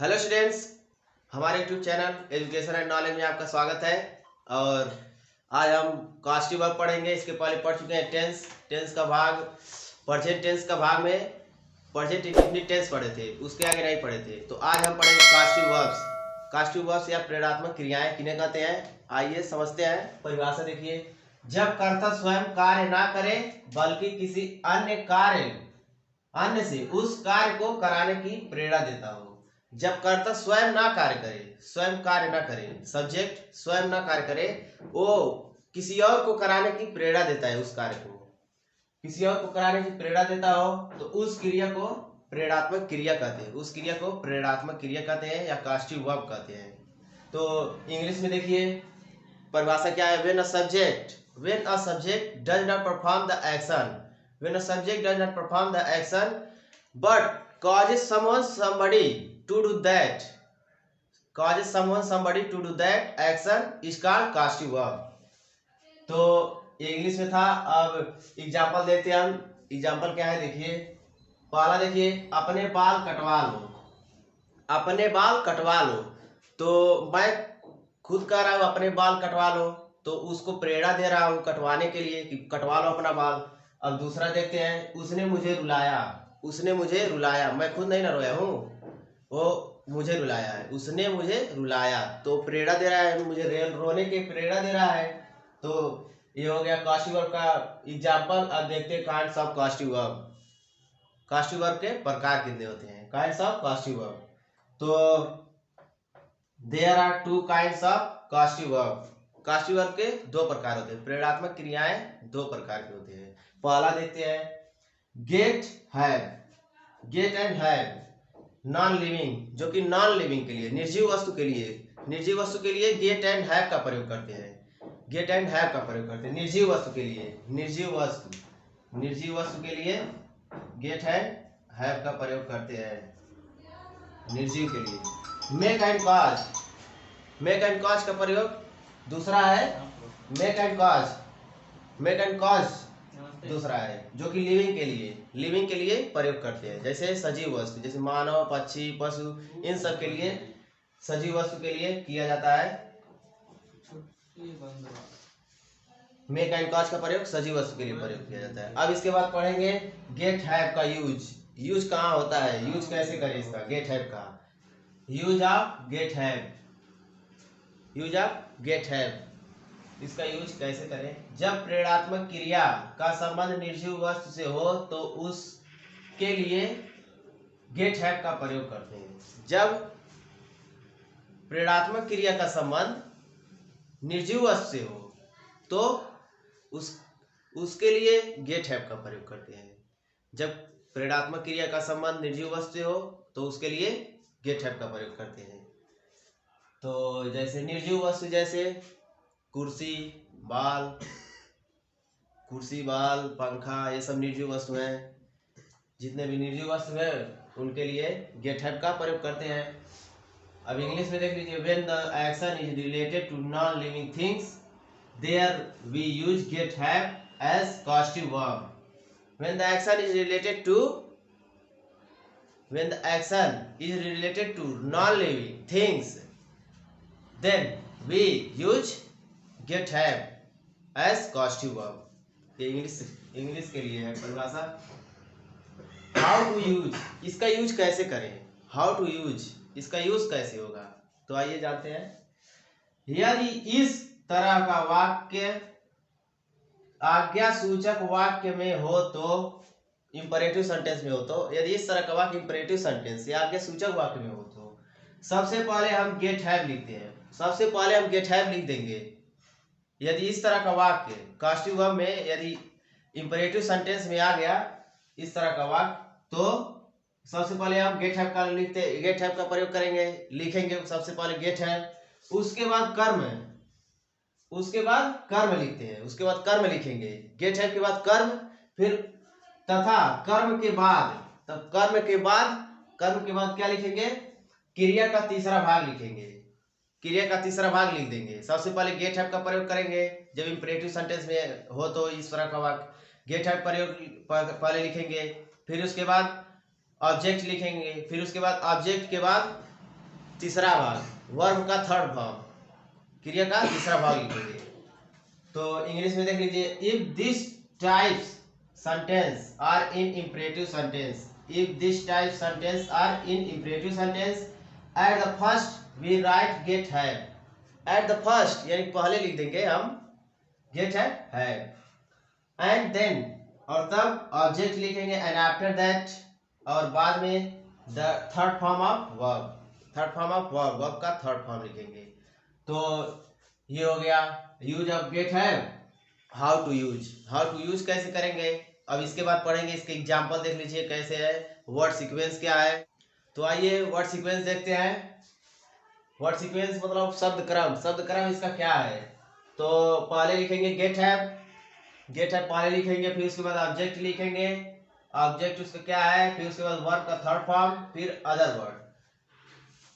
Hello students, हमारे YouTube channel education and knowledge में आपका स्वागत है। और आज हम कास्टिव वर्ब पढ़ेंगे। इसके पहले पढ़ चुके हैं टेंस का भाग। प्रेजेंट टेंस का भाग में प्रेजेंट इंडेफिनिट टेंस पढ़े थे, उसके आगे नहीं पढ़े थे। तो आज हम पढ़ेंगे कास्टिव वर्ब्स। कास्टिव वर्ब्स या प्रेरणात्मक क्रियाएं किन्हें कहते हैं, आइए समझते हैं। परिभाषा देखिए, जब कर्ता स्वयं कार्य ना करे बल्कि किसी अन्य से उस कार्य को कराने की प्रेरणा देता हो। जब कर्ता स्वयं ना कार्य करे, स्वयं कार्य ना करे, सब्जेक्ट स्वयं ना कार्य करे, वो किसी और को कराने की प्रेरणा देता है। उस कार्य को किसी और को कराने की प्रेरणा देता हो तो उस क्रिया को प्रेरणात्मक क्रिया कहते हैं। उस क्रिया को प्रेरणात्मक क्रिया कहते हैं या कास्टिव वर्ब कहते हैं। तो इंग्लिश में देखिए परिभाषा क्या है। When a subject does not perform the action, when a subject does not perform the action but causes somebody to do that, action is called caustic verb। तो ये इंग्लिश में था। अब एग्जांपल देते हैं हम। एग्जांपल क्या है देखिए, पहला देखिए, अपने बाल कटवा लो। अपने बाल कटवा लो, तो मैं खुद कह रहा हूँ अपने बाल कटवा लो, तो उसको प्रेरणा दे रहा हूँ कटवाने के लिए कि कटवा लो अपना बाल। अब दूसरा देखते हैं, उसने मुझे रुलाया। उसने मुझे रुलाया, मैं खुद नहीं ना रोया हूँ, वो मुझे रुलाया है। उसने मुझे रुलाया, तो प्रेरणा दे रहा है, मुझे रोने की प्रेरणा दे रहा है। तो ये हो गया कास्टिव वर्ब का एग्जाम्पल। अब देखते हैं kinds of causative verb. Causative verb के प्रकार कितने होते हैं, काइंड्स ऑफ कास्टिव वर्ब। तो there are two kinds of causative verb. Causative verb के दो प्रकार होते हैं। प्रेरणात्मक क्रियाएं दो प्रकार के होते हैं। पहला देखते हैं, get have. Get and have non living, जो कि नॉन लिविंग के लिए, निर्जीव वस्तु के लिए गेट एंड हैव का प्रयोग करते हैं। गेट एंड हैव का प्रयोग करते हैं निर्जीव वस्तु के लिए। निर्जीव वस्तु के लिए गेट एंड हैव का प्रयोग करते हैं निर्जीव के लिए। मेक एंड कॉज का प्रयोग दूसरा है। मेक एंड कॉज दूसरा है, जो कि लिविंग के लिए प्रयोग करते हैं। जैसे सजीव वस्तु, जैसे मानव, पक्षी, पशु, इन सब के लिए सजीव वस्तु के लिए किया जाता है। मेक एंड कॉज का प्रयोग सजीव वस्तु के लिए प्रयोग किया जाता है। अब इसके बाद पढ़ेंगे गेट हैव का यूज कहाँ होता है, यूज कैसे करें इसका। गेट हैव का यूज ऑफ गेट हैव, इसका यूज कैसे करें। जब प्रेरणात्मक क्रिया का संबंध निर्जीव वस्तु से हो तो उसके लिए गेट हैव का प्रयोग करते हैं। जब प्रेरणात्मक क्रिया का संबंध निर्जीव वस्तु से हो तो उसके लिए गेट हैव का प्रयोग करते हैं। जब प्रेरणात्मक क्रिया का संबंध निर्जीव वस्तु से हो तो उसके लिए गेट हैव का प्रयोग करते हैं। तो जैसे निर्जीव वस्तु, जैसे कुर्सी, बाल, पंखा, ये सब निर्जीव वस्तु हैं। जितने भी निर्जीव वस्तु हैं उनके लिए गेट हैव का प्रयोग करते हैं। अब इंग्लिश में देख लीजिए, when the action is related to non living things there we use get have as causative verb. When the action is related to non living things then we use get have as caustic verb। ये English के लिए है परिभाषा। How to use, इसका use कैसे करें। How to use, इसका use कैसे होगा, तो आइए जानते हैं। यदि इस तरह का वाक्य आज्ञा सूचक वाक्य में हो तो, इंपरेटिव सेंटेंस में हो तो, यदि इस तरह का वाक्य इंपरेटिव सेंटेंस या आज्ञा सूचक वाक्य में हो तो सबसे पहले हम गेट हैव लिखते हैं। सबसे पहले हम गेट हैव लिख देंगे। यदि इस तरह का वाक्य कास्टिव वर्ब में यदि इंपरेटिव सेंटेंस में आ गया इस तरह का वाक्य, तो सबसे पहले हम गेट हैव का प्रयोग करेंगे, लिखेंगे सबसे पहले गेट हैव। उसके बाद कर्म लिखते हैं। उसके बाद कर्म लिखेंगे। गेट हैव के बाद कर्म, फिर तथा कर्म के बाद क्या लिखेंगे, क्रिया का तीसरा भाग लिखेंगे। क्रिया का तीसरा भाग लिख देंगे। सबसे पहले गेट हैव का प्रयोग करेंगे जब इंपरेटिव सेंटेंस में हो तो इस तरह का वाक्य गेट हैव प्रयोग पहले लिखेंगे। फिर उसके बाद ऑब्जेक्ट लिखेंगे। फिर उसके बाद ऑब्जेक्ट के बाद तीसरा भाग, वर्ब का थर्ड भाग, क्रिया का तीसरा भाग लिखेंगे। तो इंग्लिश में देख लीजिए, if this types sentence are in imperative sentence, if this type sentence are in imperative sentence, at the first we write get have. At the first यानी पहले लिख देंगे हम गेट है, एंड देन और तब ऑब्जेक्ट लिखेंगे, एंड आफ्टर दैट और बाद में the third form of verb, third form of verb, verb का थर्ड फॉर्म लिखेंगे। तो ये हो गया यूज ऑफ गेट है। How to use, how to use कैसे करेंगे, अब इसके बाद पढ़ेंगे। इसके एग्जांपल देख लीजिए कैसे है, वर्ड सीक्वेंस क्या है। तो आइए वर्ड सीक्वेंस देखते हैं। वर्ड सीक्वेंस मतलब शब्द क्रम, शब्द क्रम इसका क्या है। तो पहले लिखेंगे गेट है, गेट है पहले लिखेंगे, फिर उसके बाद ऑब्जेक्ट लिखेंगे, ऑब्जेक्ट उसका क्या है, फिर उसके बाद वर्ब का थर्ड फॉर्म, फिर अदर वर्ड।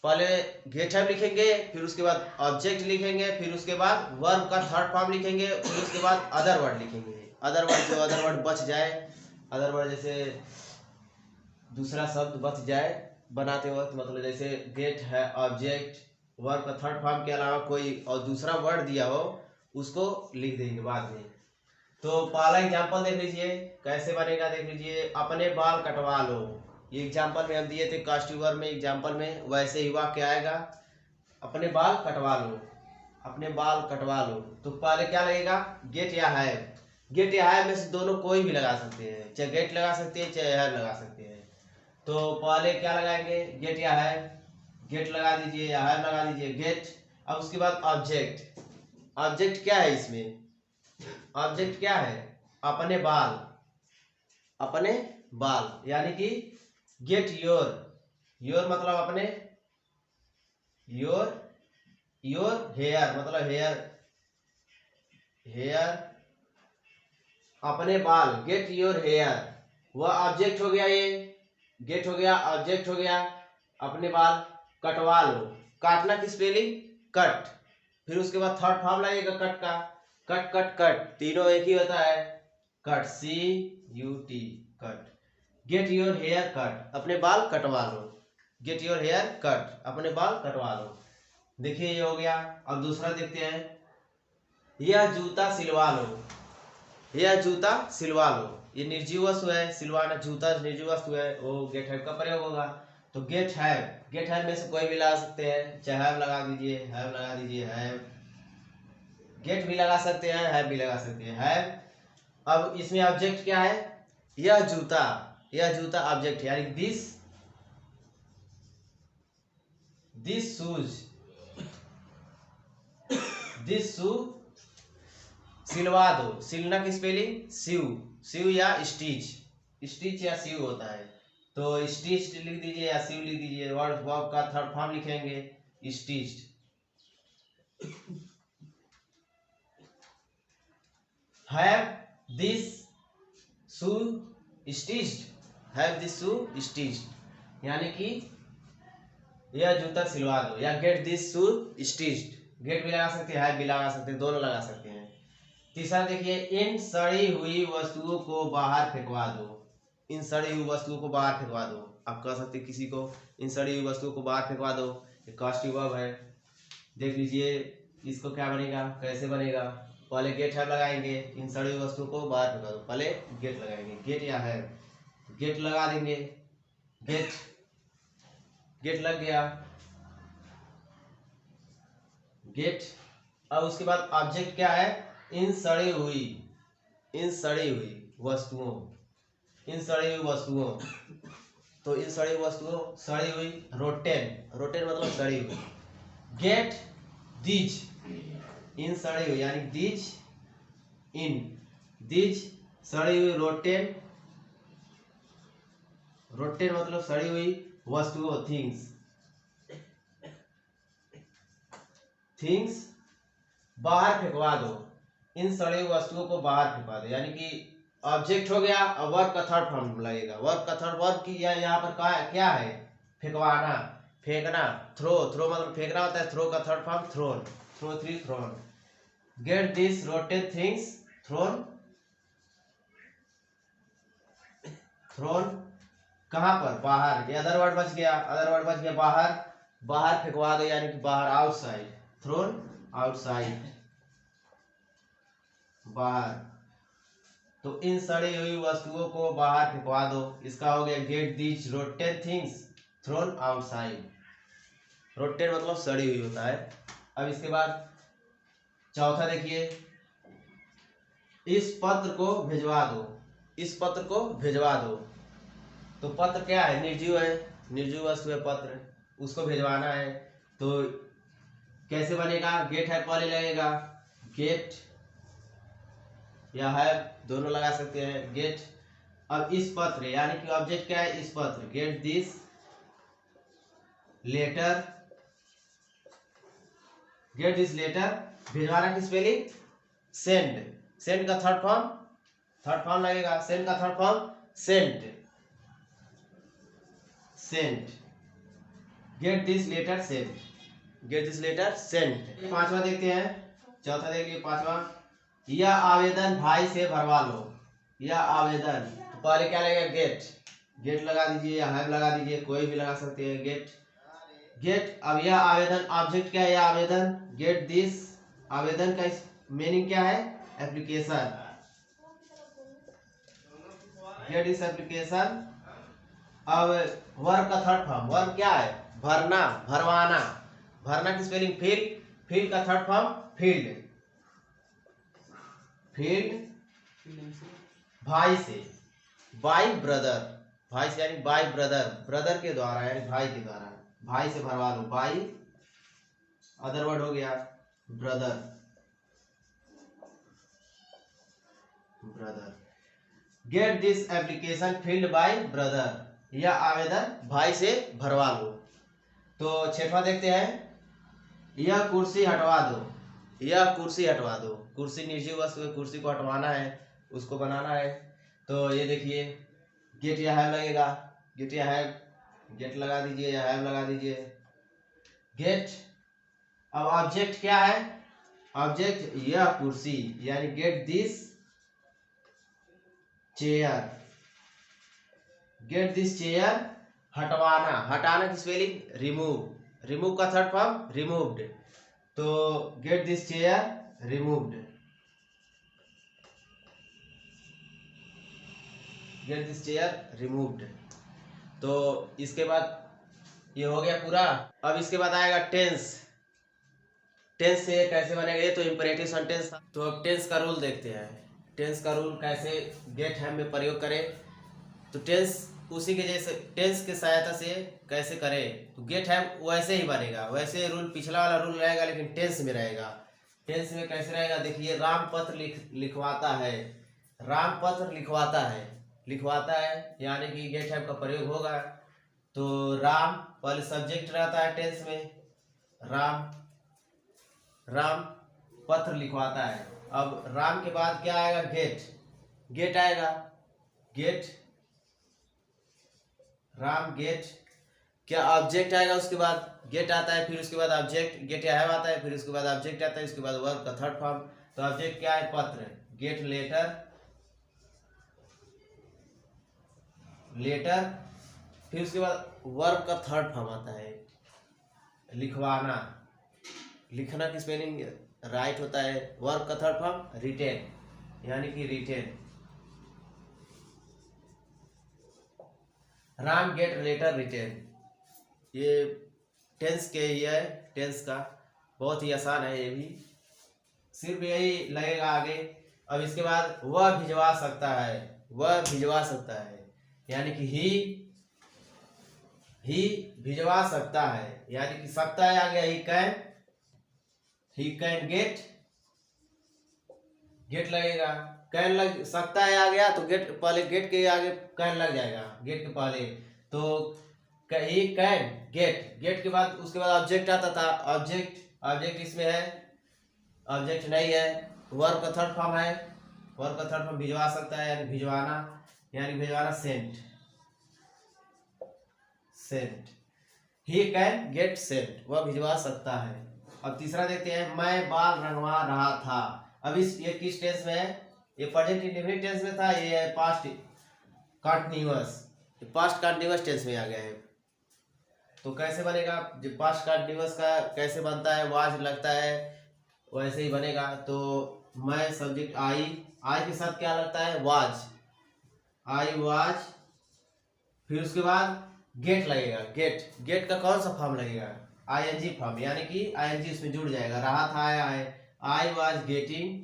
पहले गेट है लिखेंगे, फिर उसके बाद ऑब्जेक्ट लिखेंगे, फिर उसके बाद वर्ब का थर्ड फॉर्म लिखेंगे, फिर उसके बाद अदर वर्ड लिखेंगे। अदर वर्ड जो अदर वर्ड बच जाए, अदर वर्ड जैसे दूसरा शब्द बच जाए बनाते वक्त, मतलब जैसे गेट है ऑब्जेक्ट वर्ब का थर्ड फॉर्म के अलावा कोई और दूसरा वर्ड दिया हो उसको लिख देंगे बाद में। तो पहला एग्जांपल देख लीजिए कैसे बनेगा, देख लीजिए, अपने बाल कटवा लो। ये एग्जांपल में हम दिए थे कास्टिव वर्ब में, एग्जांपल में वैसे ही वाक्य आएगा, अपने बाल कटवा लो, अपने बाल कटवा लो। तो पहले क्या लगेगा, गेट या है। गेट या है में से दोनों कोई भी लगा सकते हैं, चाहे गेट लगा सकते हैं चाहे है लगा सकते हैं। तो पहले क्या लगाएंगे, गेट या है, गेट लगा दीजिए या है लगा दीजिए, गेट। अब उसके बाद ऑब्जेक्ट, ऑब्जेक्ट क्या है इसमें, ऑब्जेक्ट क्या है, अपने बाल, अपने बाल यानी कि गेट योर, योर मतलब अपने, योर, योर हेयर मतलब हेयर, हेयर अपने बाल, गेट योर हेयर, वह ऑब्जेक्ट हो गया, ये गेट हो गया, ऑब्जेक्ट हो गया, अपने बाल कटवा लो, काटना की स्पेलिंग कट, फिर उसके बाद थर्ड फॉर्म लगेगा कट का, कट कट कट तीनों एक ही होता है, cut C U T cut. Get your hair cut, अपने बाल कटवा लो, गेट योर हेयर कट, अपने बाल कटवा लो। देखिए ये हो गया। अब दूसरा देखते हैं, यह जूता सिलवा लो, यह जूता सिलवा लो, ये निर्जीव वस्तु है, सिलवाना जूता निर्जीव वस्तु है, वो गेट हैव का प्रयोग होगा। तो गेट हैव, गेट हैव में से कोई भी लगा सकते हैं, चाहे हैव लगा दीजिए, हैव लगा दीजिए, हैव, गेट भी लगा सकते हैं, हैव भी लगा सकते हैं, हैव। अब इसमें ऑब्जेक्ट क्या है, यह जूता, यह जूता ऑब्जेक्ट है, यानी दिस, दिस शूज, दिस शू सिलवा दो, सिलना की स्पेलिंग सिव, सिव या स्टिच, स्टिच या सिव होता है। तो स्टिच लिख दीजिए या सिव लिख दीजिए, वर्ड वर्ब का थर्ड फॉर्म लिखेंगे stitched. Have this shoe stitched, have this shoe stitched यानी कि यह जूता सिलवा दो, या get this shoe stitched, get भी लगा सकते हैं, हैव भी लगा सकते हैं, दोनों लगा सकते हैं। तीसरा देखिए, इन सड़ी हुई वस्तुओं को बाहर फेंकवा दो, इन सड़ी हुई वस्तुओं को बाहर फेंकवा दो। आप कह सकते किसी को इन सड़ी हुई वस्तुओं को बाहर फेंकवा दो, ये कास्टिव वर्ब है। देख लीजिए इसको क्या बनेगा, कैसे बनेगा, पहले गेट है लगाएंगे, इन सड़ी हुई वस्तुओं को बाहर फेंकवा दो, पहले गेट लगाएंगे, गेट या है, गेट लगा देंगे, गेट, गेट लग गया, गेट। अब उसके बाद ऑब्जेक्ट क्या है, इन सड़ी हुई, इन सड़ी हुई वस्तुओं, इन सड़ी हुई वस्तुओं। तो इन सड़ी हुई वस्तुओं, सड़ी हुई, रोटेन, रोटेन मतलब सड़ी हुई, गेट दीज, इन सड़ी हुई यानी दीज, इन दीज सड़ी हुई, रोटेन, रोटेन मतलब सड़ी हुई वस्तुओं, थिंग्स, थिंग्स बाहर फेंकवा दो, इन सड़ी हुई वस्तुओं को बाहर फेंकवा दो, यानी कि ऑब्जेक्ट हो गया, और वर्ब का थर्ड फॉर्म लगेगा, वर्ब का थर्ड, वर्ब की यहाँ पर क्या है, फेंकवाना, फेंकना, थ्रो, थ्रो मतलब फेंकना होता है, थ्रो का third form thrown, throw threw thrown. Get this rotted things thrown, thrown कहाँ पर, बाहर, ये अदर वर्ड बच गया, अदर वर्ड बच गया बाहर, बाहर फेंकवा दो, यानी कि बाहर, आउटसाइड, थ्रोन आउटसाइड, बाहर। तो इन सड़ी हुई वस्तुओं को बाहर फेंकवा दो। इसका हो गया get these rotted things thrown outside. Rotted मतलब सड़ी हुई होता है। अब इसके बाद चौथा देखिए, इस पत्र को भिजवा दो, इस पत्र को भिजवा दो। तो पत्र क्या है, निर्जीव है, निर्जीव वस्तु है पत्र, उसको भिजवाना है। तो कैसे बनेगा, गेट है पहले लगेगा, गेट या है दोनों लगा सकते हैं, गेट। अब इस पत्र यानी कि ऑब्जेक्ट क्या है, इस पत्र, get this letter, get this letter, भिजवाना की स्पेलिंग सेंड, सेंड का थर्ड फॉर्म लगेगा, सेंड का third form sent, sent, get this letter sent, get this letter sent. पांचवा देखते हैं, चौथा देख लिए, पांचवा, यह आवेदन भाई से भरवा लो, यह आवेदन। तो पहले क्या लगेगा, गेट, गेट लगा दीजिए या हैव लगा दीजिए, कोई भी लगा सकते हैं, गेट, गेट। अब यह आवेदन, ऑब्जेक्ट क्या है, यह आवेदन, गेट दिस, आवेदन का मीनिंग क्या है, एप्लीकेशन, गेट दिस एप्लीकेशन। अब वर्ब का थर्ड फॉर्म, वर्ब क्या है, भरना, भरवाना, भरना की स्पेलिंग फील्ड, फील्ड का थर्ड फॉर्म फील्ड, फील्ड, भाई से, बाई ब्रदर, भाई से यानी बाई ब्रदर, ब्रदर के द्वारा यानी भाई के द्वारा, भाई से भरवा लो, बाई, अदर वर्ड हो गया brother, brother, get this application filled by brother, यह आवेदन भाई से भरवा लो। तो छठवां देखते हैं, यह कुर्सी हटवा दो, यह कुर्सी हटवा दो, कुर्सी निर्जीव वस्तु है, कुर्सी को हटवाना है, उसको बनाना है। तो ये देखिए, गेट या हैव लगेगा, गेट या हैव, गेट लगा दीजिए या हैव लगा दीजिए, गेट। अब ऑब्जेक्ट क्या है, ऑब्जेक्ट यह कुर्सी, यानी get this chair, get this chair, हटवाना, हटाना की स्पेलिंग रिमूव, रिमूव का थर्ड फॉर्म रिमूव्ड। तो get this chair removed, get this chair removed. तो इसके बाद ये हो गया पूरा। अब इसके बाद आएगा टेंस, टेंस से कैसे बनेगा, ये तो इंपरेटिव सेंटेंस था। तो अब टेंस का रूल देखते हैं, टेंस का रूल कैसे गेट हैव में प्रयोग करें। तो टेंस उसी के जैसे, टेंस के सहायता से कैसे करें, तो गेट हैव वैसे ही बनेगा, वैसे रूल पिछला वाला रूल रहेगा लेकिन टेंस में रहेगा। टेंस में कैसे रहेगा, देखिए, राम पत्र लिखवाता है, राम पत्र लिखवाता है, लिखवाता है यानी कि गेट हैव का प्रयोग होगा। तो राम पहले सब्जेक्ट रहता है टेंस में, राम, राम पत्र लिखवाता है। अब राम के बाद क्या आएगा, गेट, गेट आएगा, गेट, राम गेट, क्या ऑब्जेक्ट आएगा, उसके बाद गेट आता है, फिर उसके बाद ऑब्जेक्ट, गेट या हैव आता है, फिर उसके बाद ऑब्जेक्ट आता है, उसके बाद वर्ब का थर्ड फॉर्म। तो ऑब्जेक्ट क्या है, पत्र, गेट लेटर, लेटर, फिर उसके बाद वर्ब का थर्ड फॉर्म आता है लिखवाना, लिखना की स्पेलिंग राइट होता है, वर्ब का थर्ड फॉर्म रिटेन, यानी कि written, Ram get letter written. ये टेंस के ही है, टेंस का बहुत ही आसान है, ये भी सिर्फ यही लगेगा आगे। अब इसके बाद वह भिजवा सकता है, वह भिजवा सकता है, यानी कि ही भिजवा सकता है, यानी कि सकता है आ गया, ही कैन गेट, गेट लगेगा, कैन लग सकता है आ गया, तो गेट पहले, गेट के आगे कैन लग जाएगा, गेट के पहले। तो ही कैन गेट, गेट के बाद उसके बाद ऑब्जेक्ट आता था, ऑब्जेक्ट, ऑब्जेक्ट इसमें है, ऑब्जेक्ट नहीं है, वर्ब का थर्ड फॉर्म है, वर्ब का थर्ड फॉर्म भिजवा सकता है, यानी भिजवाना, यानी भिजवाना sent, sent, he can get sent, वह भिजवा सकता है। अब तीसरा देखते हैं, मैं बाल रंगवा रहा था। अब ये किस टेंस में है, ये प्रेजेंट इंडेफिनिट टेंस में था, ये past continuous, past continuous tense में आ गया है। तो कैसे बनेगा, जो पास्ट कंटिन्यूअस का कैसे बनता है, वाज लगता है वैसे ही बनेगा। तो मैं सब्जेक्ट आई के साथ क्या लगता है, वाज, आई वाज, फिर उसके बाद गेट लगेगा। गेट का कौन सा फॉर्म लगेगा, आईएनजी फॉर्म, यानी कि आईएनजी इसमें जुड़ जाएगा। रहा था आई was getting,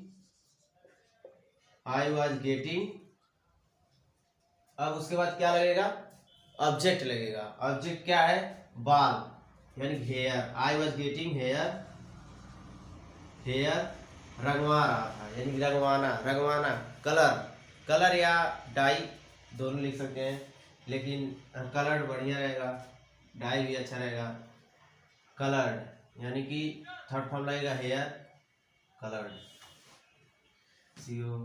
I was getting. अब उसके बाद क्या लगेगा, ऑब्जेक्ट लगेगा। ऑब्जेक्ट क्या है, बाल यानी hair. I was getting hair, hair रंगवा रहा था यानी रंगवाना, रंगवाना। कलर या डाई दोनों लिख सकते हैं, लेकिन कलर्ड बढ़िया रहेगा, डाई भी अच्छा रहेगा। कलर्ड यानी कि थर्ड फॉर्म लगेगा हेयर कलर्ड, CO।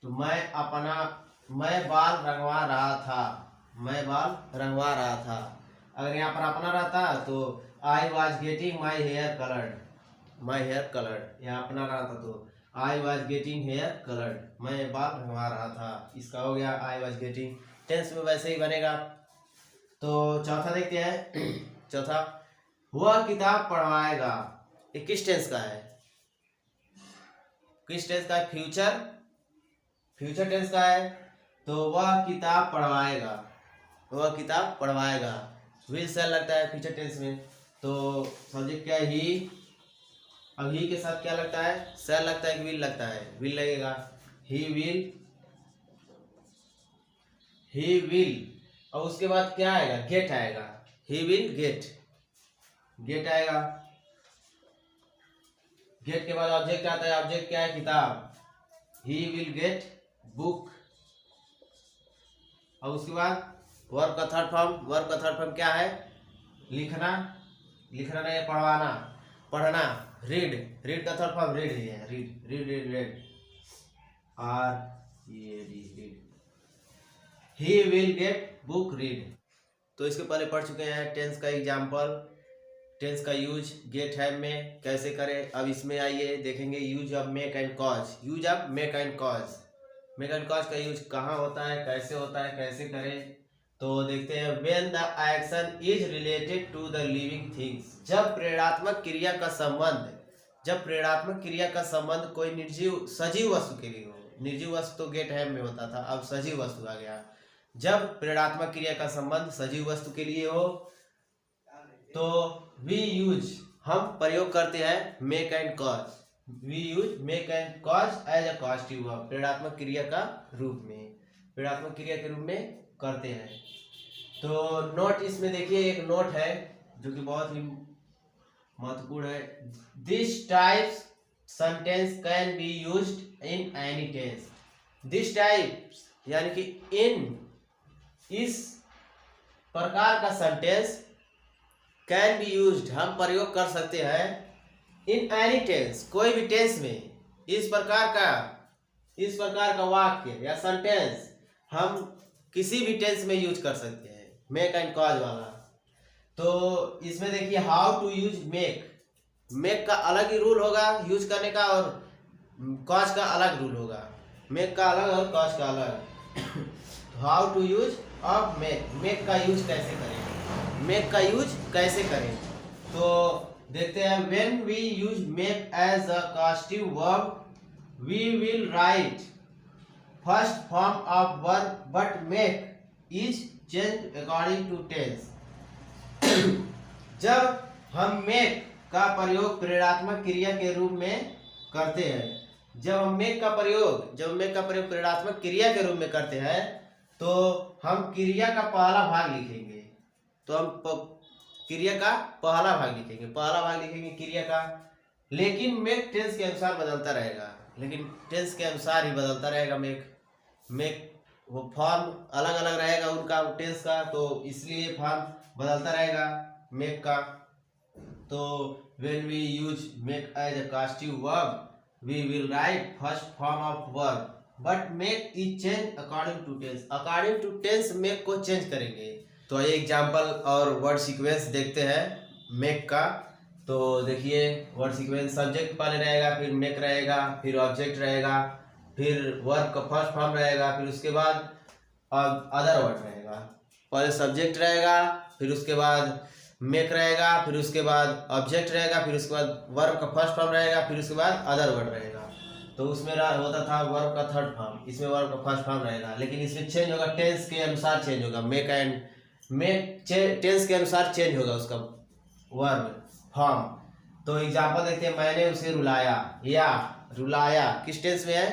तो मैं बाल रंगवा रहा था, मैं बाल रंगवा रहा था। अगर यहाँ पर अपना रहता तो I was getting my hair coloured, my hair coloured. यहाँ अपना रहता तो I was getting hair coloured, मैं बाल रंगवा रहा था। इसका हो गया आई वॉज गेटिंग। टेंस में वैसे ही बनेगा। तो चौथा देखते हैं। चौथा, वह किताब पढ़वाएगा, ये किस टेंस का है, किस टेंस का है, फ्यूचर टेंस का है। तो वह किताब पढ़वाएगा, वह किताब पढ़वाएगा। विल सेल लगता है फ्यूचर टेंस में। तो सब्जेक्ट क्या है, ही। अब ही के साथ क्या लगता है, सेल लगता है कि विल लगता है, विल लगेगा। He will. और उसके बाद क्या आएगा, गेट आएगा, ही विल गेट आएगा। गेट के बाद ऑब्जेक्ट आता है, ऑब्जेक्ट क्या है, किताब, ही विल गेट बुक। और उसके बाद वर्ब का थर्ड फॉर्म क्या है, लिखना नहीं, पढ़ना। रीड का थर्ड फॉर्म रीड ही है, read. He will get book read. तो इसके पहले पढ़ चुके हैं टेंस का एग्जाम्पल, टेंस का यूज गेट हैव में कैसे करें। अब इसमें आइए देखेंगे use of make and cause. Use of make and cause का यूज कहाँ होता है, कैसे होता है, कैसे करें। तो देखते हैं, when the action is related to the living things. जब प्रेरणात्मक क्रिया का संबंध कोई निर्जीव सजीव वस्तु के लिए हो। निर्जीव वस्तु तो गेट हैव में होता था, अब सजीव वस्तु आ गया। जब प्रेरणात्मक क्रिया का संबंध सजीव वस्तु के लिए हो तो वी यूज, हम प्रयोग करते हैं make and cause. We use make and cause as a causative verb, प्रेरणात्मक क्रिया का रूप में, प्रेरणात्मक क्रिया के रूप में करते हैं। तो नोट, इसमें देखिए एक नोट है जो कि बहुत ही महत्वपूर्ण है। This types sentence can be used in any tense. This types यानी कि इन, इस प्रकार का सेंटेंस, कैन बी यूज्ड हम प्रयोग कर सकते हैं, इन एनी टेंस कोई भी टेंस में। इस प्रकार का वाक्य या सेंटेंस हम किसी भी टेंस में यूज कर सकते हैं, मेक एंड कॉज वाला। तो इसमें देखिए हाउ टू यूज मेक का अलग ही रूल होगा यूज करने का, और कॉज का अलग रूल होगा। मेक का अलग और कॉज का अलग। How to use of make का यूज कैसे करें, तो देखते हैं। When we use make as a causative verb we will write first form of verb but make is change according to tense. जब हम मेक का प्रयोग प्रेरणात्मक क्रिया के रूप में करते हैं, जब हम मेक का प्रयोग प्रेरणात्मक क्रिया के रूप में करते हैं तो हम क्रिया का पहला भाग लिखेंगे। तो हम क्रिया का पहला भाग लिखेंगे क्रिया का। लेकिन मेक टेंस के अनुसार बदलता रहेगा। मेक वो फॉर्म अलग अलग रहेगा उनका टेंस का, तो इसलिए फॉर्म बदलता रहेगा मेक का। तो when we use make as a causative verb we will write first form of verb but make is change according to tense make को चेंज करेंगे। तो ये एग्जाम्पल और वर्ड सीक्वेंस देखते हैं मेक का। तो देखिए वर्ड सीक्वेंस, सब्जेक्ट पहले रहेगा, फिर मेक रहेगा, फिर ऑब्जेक्ट रहेगा, फिर वर्ब का फर्स्ट फॉर्म रहेगा, फिर उसके बाद अदर वर्ड रहेगा। पहले सब्जेक्ट रहेगा, फिर उसके बाद मेक रहेगा, फिर उसके बाद ऑब्जेक्ट रहेगा, फिर उसके बाद वर्ब का फर्स्ट फॉर्म रहेगा, फिर उसके बाद अदर वर्ड रहेगा। तो उसमें होता था वर्ब का थर्ड फॉर्म, इसमें वर्ब का फर्स्ट फॉर्म रहेगा, लेकिन इसमें चेंज होगा, टेंस के अनुसार चेंज होगा। मेक टेंस के अनुसार चेंज होगा उसका वर्ब फॉर्म। तो एग्जांपल देखते हैं, मैंने उसे रुलाया, या रुलाया किस टेंस में है?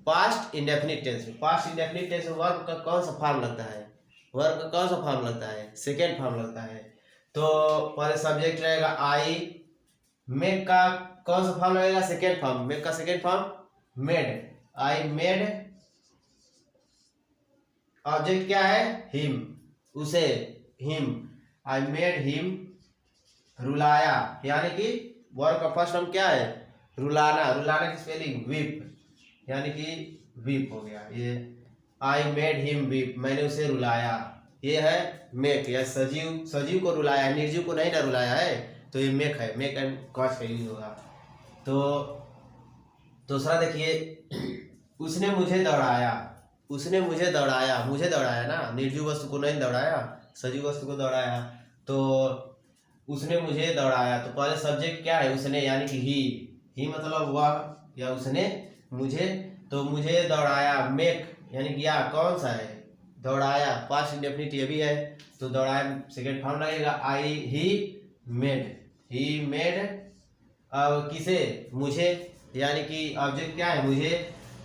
पास्ट इंडेफिनिट टेंस में। पास्ट इंडेफिनिट टेंस में वर्ब का कौन सा फॉर्म लगता है? वर्ब का कौन सा फॉर्म लगता है? सेकेंड फॉर्म लगता है। तो पहले सब्जेक्ट रहेगा आई, मेक का कौन सा फॉर्म लगेगा? Second form. मेक का second form made, I made. Object क्या है? हिम, उसे, हिम, आई मेड हिम रुलाया, यानी कि वर्ब का फर्स्ट फॉर्म क्या है? रुलाना। रुलाना की स्पेलिंग विप, यानी कि वीप हो गया ये। आई मेड हिम वीप, मैंने उसे रुलाया। ये है मेक, या सजीव, सजीव को रुलाया, निर्जीव को नहीं ना रुलाया है, तो ये मेक है। मेक एंड कॉज का यूज होगा। तो दूसरा देखिए, उसने मुझे दौड़ाया। उसने मुझे दौड़ाया, मुझे दौड़ाया ना, निर्जीव वस्तु को नहीं दौड़ाया, सजीव वस्तु को दौड़ाया। तो उसने मुझे दौड़ाया, तो पहले सब्जेक्ट क्या है? उसने, यानी कि ही मतलब वह या उसने मुझे, तो मुझे दौड़ाया। मेक यानी कि या कौन सा है? दौड़ाया, पास्ट इंडेफिनिट ये भी है, तो दौड़ाया सेकेंड फॉर्म लगेगा। आई ही मेड अब किसे? मुझे, यानी कि ऑब्जेक्ट क्या है? मुझे,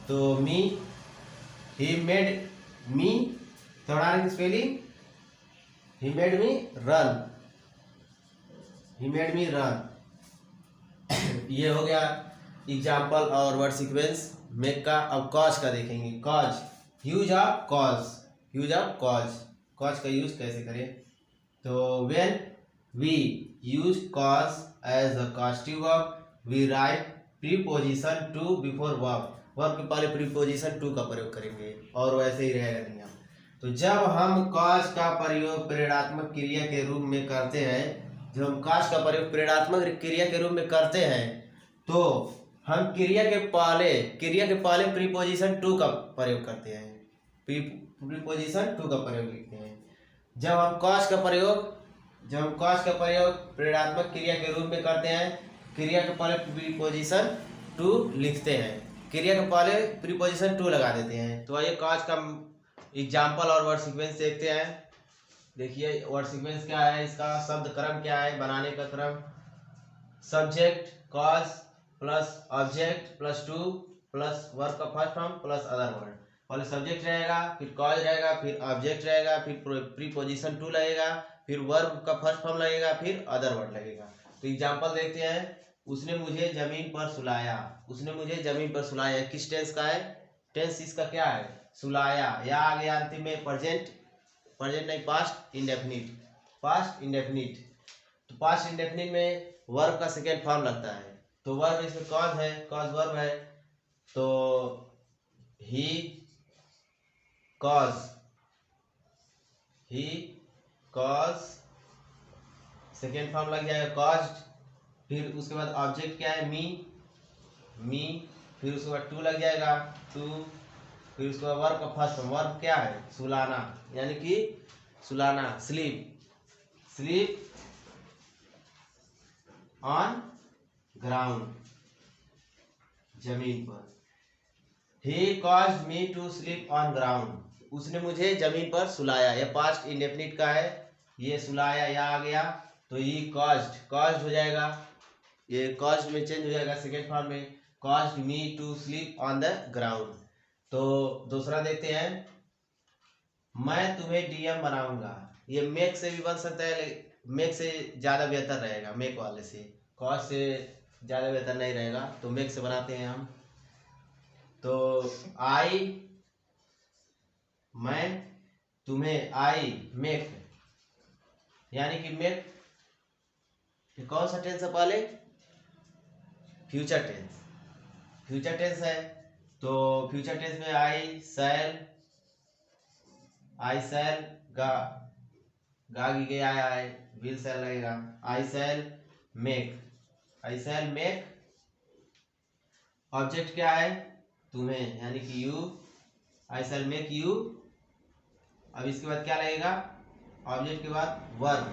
तो मी, ही मेड मी, दौड़ाने की spelling he made me run, he made me run. ये हो गया एग्जाम्पल और वर्ड सीक्वेंस मेक का। अब कॉज का देखेंगे। Cause, use of cause, use of cause, cause का यूज कैसे करें? तो when we use cause as a causative verb, we write preposition to before verb. Verb के पहले प्रीपोजिशन टू का प्रयोग करेंगे, और वैसे ही रहेगा नियम। तो जब हम कॉज का प्रयोग प्रेरणात्मक क्रिया के रूप में करते हैं, जब हम कॉज का प्रयोग प्रेरणात्मक क्रिया के रूप में करते हैं, तो हम क्रिया के पहले प्रीपोजिशन टू का प्रयोग करते हैं। प्रीपोजिशन टू का प्रयोग लिखते हैं। जब हम कॉज का प्रयोग प्रेरणात्मक क्रिया के रूप में करते हैं, क्रिया के पहले प्रीपोजिशन टू लिखते हैं, क्रिया के पहले प्रीपोजिशन टू लगा देते हैं। तो आइए कॉज का एग्जाम्पल और वर्ड सीक्वेंस देखते हैं। देखिए वर्ड सीक्वेंस क्या है, इसका शब्द क्रम क्या है, बनाने का क्रम। Subject cause plus object plus to plus verb का first form plus other word. पहले सब्जेक्ट रहेगा, फिर कॉज रहेगा, फिर ऑब्जेक्ट रहेगा, फिर प्रीपोजिशन टू लगेगा, फिर वर्ब का फर्स्ट फॉर्म लगेगा, फिर अदर वर्ड लगेगा। तो एग्जांपल देखते हैं। उसने मुझे जमीन पर सुलाया। उसने मुझे जमीन पर सुलाया, किस टेंस का है? टेंस इसका क्या है? सुलाया। या आ गया अंतिम में प्रेजेंट, प्रेजेंट नहीं, पास्ट इंडेफिनिट, पास्ट इंडेफिनिट। तो पास्ट इंडेफिनिट में वर्ब का सेकेंड फॉर्म लगता है, तो वर्ब इसमें कॉज है, कॉज वर्ब है, तो ही कॉज, ही कॉज सेकेंड फॉर्म लग जाएगा कॉज्ड। फिर उसके बाद ऑब्जेक्ट क्या है? मी, फिर उसके बाद टू लग जाएगा, टू, फिर उसके बाद वर्ब का फर्स्ट फॉर्म। वर्ब क्या है? सुलाना, यानी कि सुलाना, स्लीप ऑन ग्राउंड, जमीन पर। He caused me to sleep on ground, उसने मुझे जमीन पर सुलाया। यह पास्ट इंडेफिनिट का है, ये सुलाया या आ गया, तो ही कॉज्ड हो जाएगा, ये कॉज्ड में चेंज हो जाएगा सेकेंड फॉर्म में, caused me to sleep on the ground. तो दूसरा देखते हैं, मैं तुम्हें डीएम बनाऊंगा। ये मेक से भी बन सकता है, मेक से ज्यादा बेहतर रहेगा, मेक वाले से, कॉज से ज्यादा बेहतर नहीं रहेगा, तो मेक से बनाते हैं हम। तो आई, मैं तुम्हें, आई मेक, यानी कि मेक कौन सा टेंस है? पहले फ्यूचर टेंस, फ्यूचर टेंस है, तो फ्यूचर टेंस में आई शैल गा गी गया है, विल शैल लगेगा, आई शैल मेक, ऑब्जेक्ट क्या है? तुम्हें, यानी कि you, I shall make you. अब इसके बाद क्या लगेगा, ऑब्जेक्ट के बाद वर्ब,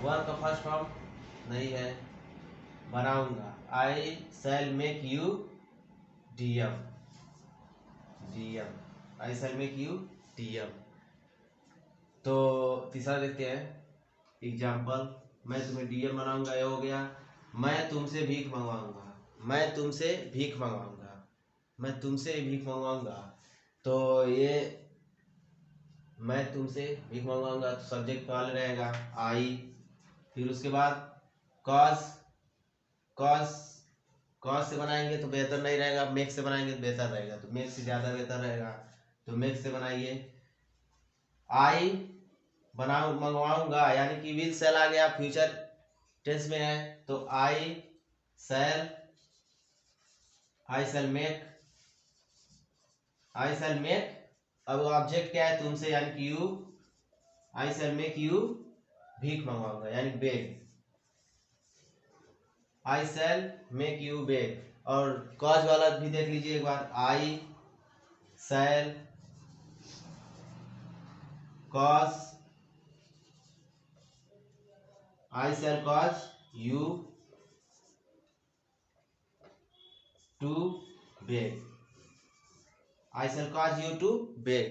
वर्ब का फर्स्ट फॉर्म नहीं है, बनाऊंगा, I shall make you DM, DM, I shall make you DM. तो तीसरा देखते हैं एग्जाम्पल, मैं तुम्हें डीएम बनाऊंगा, ये हो गया। मैं तुमसे भीख मंगवाऊंगा, मैं तुमसे भीख मंगवाऊंगा, मैं तुमसे भीख मंगवाऊंगा। तो ये मैं तुमसे भीख मंगवाऊंगा, तो सब्जेक्ट पहले रहेगा आई, फिर उसके बाद कॉज, कॉज, कॉज से बनाएंगे तो बेहतर नहीं रहेगा, मेक से बनाएंगे तो बेहतर रहेगा, तो मेक से ज़्यादा बेहतर रहेगा, तो मेक से बनाइए। आई बनाऊं मंगवाऊंगा, यानी कि विल सेल आ गया, फ्यूचर टेंस में है, तो I shall, I shall make, I shall make. अब ऑब्जेक्ट क्या है, तुमसे, यानी कि you, I shall make you भीख मंगवाऊंगा, यानी beg, I shall make you beg. और कॉज वाला भी देख लीजिए एक बार, I shall cause, I shall cause you to beg, I shall cause you to bag.